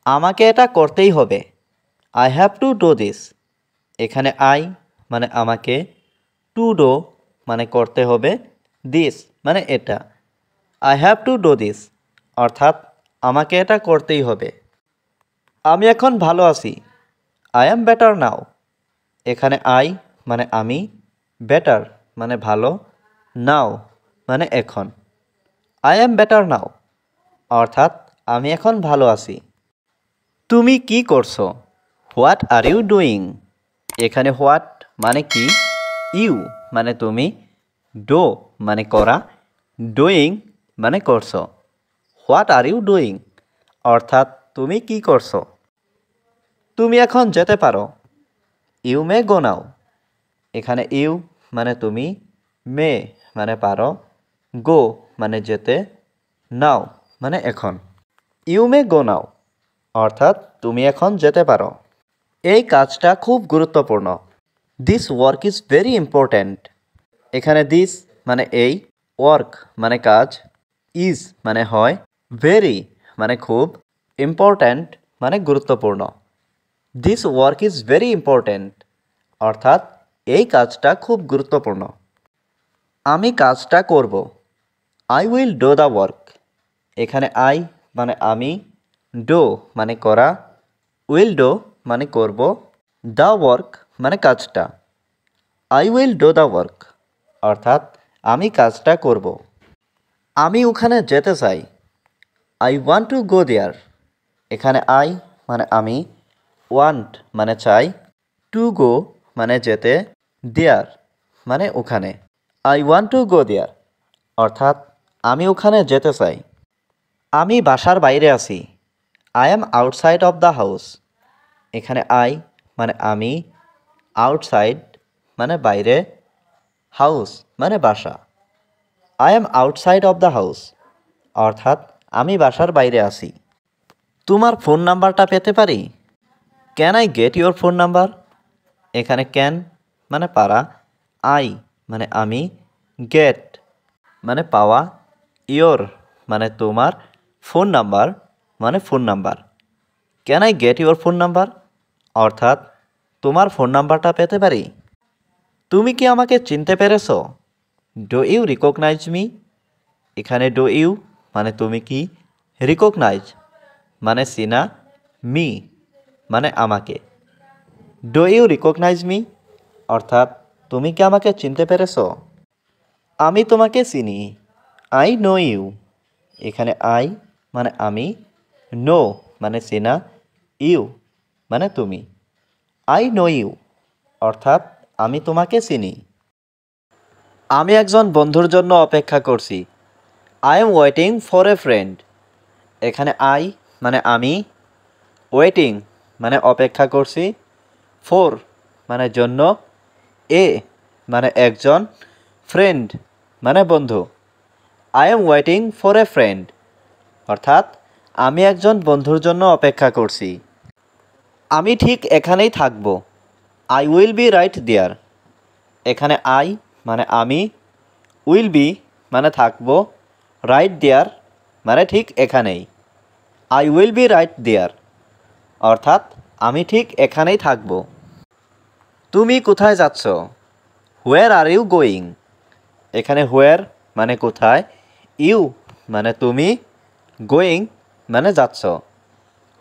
আমাকে এটা করতেই হবে। I have to do this. এখানে আই মানে আমাকে, টু ডো মানে করতে হবে, দিস মানে এটা। I have to do this অর্থাৎ আমাকে এটা করতেই হবে। আমি এখন ভালো আছি। I am better now. এখানে আই মানে আমি, বেটার মানে ভালো, নাও মানে এখন। আই অ্যাম বেটার নাও অর্থাৎ আমি এখন ভালো আছি। তুমি কি করছো? What are you doing? এখানে হোয়াট মানে কি, ইউ মানে তুমি, ডো মানে করা, ডুইং মানে করছো। হোয়াট আর ইউ ডুইং অর্থাৎ তুমি কি করছো। তুমি এখন যেতে পারো। ইউ মে গো নাও। এখানে ইউ মানে তুমি, মে মানে পারো, গো মানে যেতে, নাও মানে এখন। ইউ মে গো নাও অর্থাৎ তুমি এখন যেতে পারো। এই কাজটা খুব গুরুত্বপূর্ণ। This work is very important. এখানে দিস মানে এই, ওয়ার্ক মানে কাজ, ইজ মানে হয়, ভেরি মানে খুব, ইম্পর্ট্যান্ট মানে গুরুত্বপূর্ণ। This work is very important অর্থাৎ এই কাজটা খুব গুরুত্বপূর্ণ। আমি কাজটা করব। I will do the work. এখানে আই মানে আমি, ডো মানে করা, উইল ডো মানে করব, দ্য ওয়ার্ক মানে কাজটা। I will do the work অর্থাৎ আমি কাজটা করব। আমি ওখানে যেতে চাই। আই ওয়ান্ট টু গো দেয়ার। এখানে আই মানে আমি, ওয়ান্ট মানে চাই, টু গো মানে যেতে, দেয়ার মানে ওখানে। আই ওয়ান্ট টু গো দেয়ার অর্থাৎ আমি ওখানে যেতে চাই। আমি বাসার বাইরে আছি। I am outside of the house. এখানে আই মানে আমি, আউটসাইড মানে বাইরে, হাউস মানে বাসা। I am outside of the house অর্থাৎ আমি বাসার বাইরে আছি। তোমার ফোন নাম্বারটা পেতে পারি? Can I get your phone number? এখানে ক্যান মানে পারা, আই মানে আমি, গেট মানে পাওয়া, ইয়োর মানে তোমার, ফোন নাম্বার মানে phone number. Can I get your phone number অর্থাৎ তোমার ফোন নাম্বারটা পেতে পারি? তুমি কি আমাকে চিনতে পেরেছো? Do you recognise me? এখানে ডু ইউ মানে তুমি কি, রিকগনাইজ মানে চিনা, মি মানে আমাকে। ডু ইউ রিকগনাইজ মি অর্থাৎ তুমি কি আমাকে চিনতে পেরেছো? আমি তোমাকে চিনি। I know you. এখানে আই মানে আমি, নো মানে চেনা, ইউ মানে তুমি। আই নো ইউ অর্থাৎ আমি তোমাকে চিনি। আমি একজন বন্ধুর জন্য অপেক্ষা করছি। I am waiting for a friend. এখানে আই মানে আমি, ওয়েটিং মানে অপেক্ষা করছি, ফর মানে জন্য, এ মানে একজন, ফ্রেন্ড মানে বন্ধু। I am waiting for a friend অর্থাৎ আমি একজন বন্ধুর জন্য অপেক্ষা করছি। আমি ঠিক এখানেই থাকব। আই উইল বি রাইট দেয়ার। এখানে আই মানে আমি, উইল বি মানে থাকব, রাইট দেয়ার মানে ঠিক এখানেই। আই উইল বি রাইট দেয়ার অর্থাৎ আমি ঠিক এখানেই থাকব। তুমি কোথায় যাচ্ছ? হোয়ার আর ইউ গোয়িং? এখানে হোয়ার মানে কোথায়, ইউ মানে তুমি, গোয়িং মানে যাচ্ছ।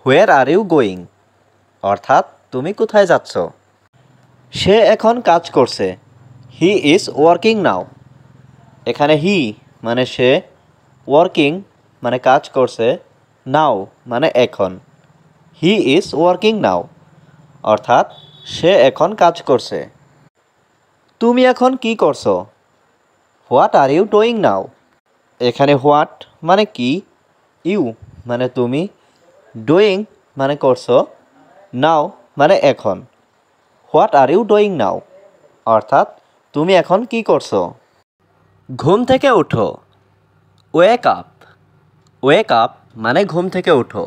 হোয়ার আর ইউ গোয়িং অর্থাৎ তুমি কোথায় যাচ্ছ। সে এখন কাজ করছে। হি ইজ ওয়ার্কিং নাও। এখানে হি মানে সে, ওয়ার্কিং মানে কাজ করছে, নাও মানে এখন। হি ইজ ওয়ার্কিং নাও অর্থাৎ সে এখন কাজ করছে। তুমি এখন কি করছো? What are you doing now? এখানে হোয়াট মানে কি, ইউ মানে তুমি, ডুইং মানে করছো, নাও মানে এখন। What are you doing now অর্থাৎ তুমি এখন কি করছো। ঘুম থেকে উঠো। Wake up. ওয়েক আপ মানে ঘুম থেকে উঠো।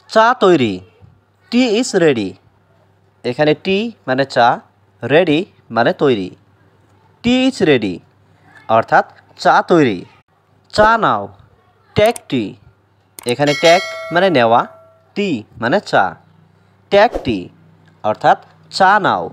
চা তৈরি। টি ইজ রেডি। এখানে টি মানে চা, রেডি মানে তৈরি। টি ইজ রেডি অর্থাৎ চা তৈরি। চা নাও। Take tea. এখানে টেক মানে নেওয়া, টি মানে চা, টেক টি অর্থাৎ চা নাও।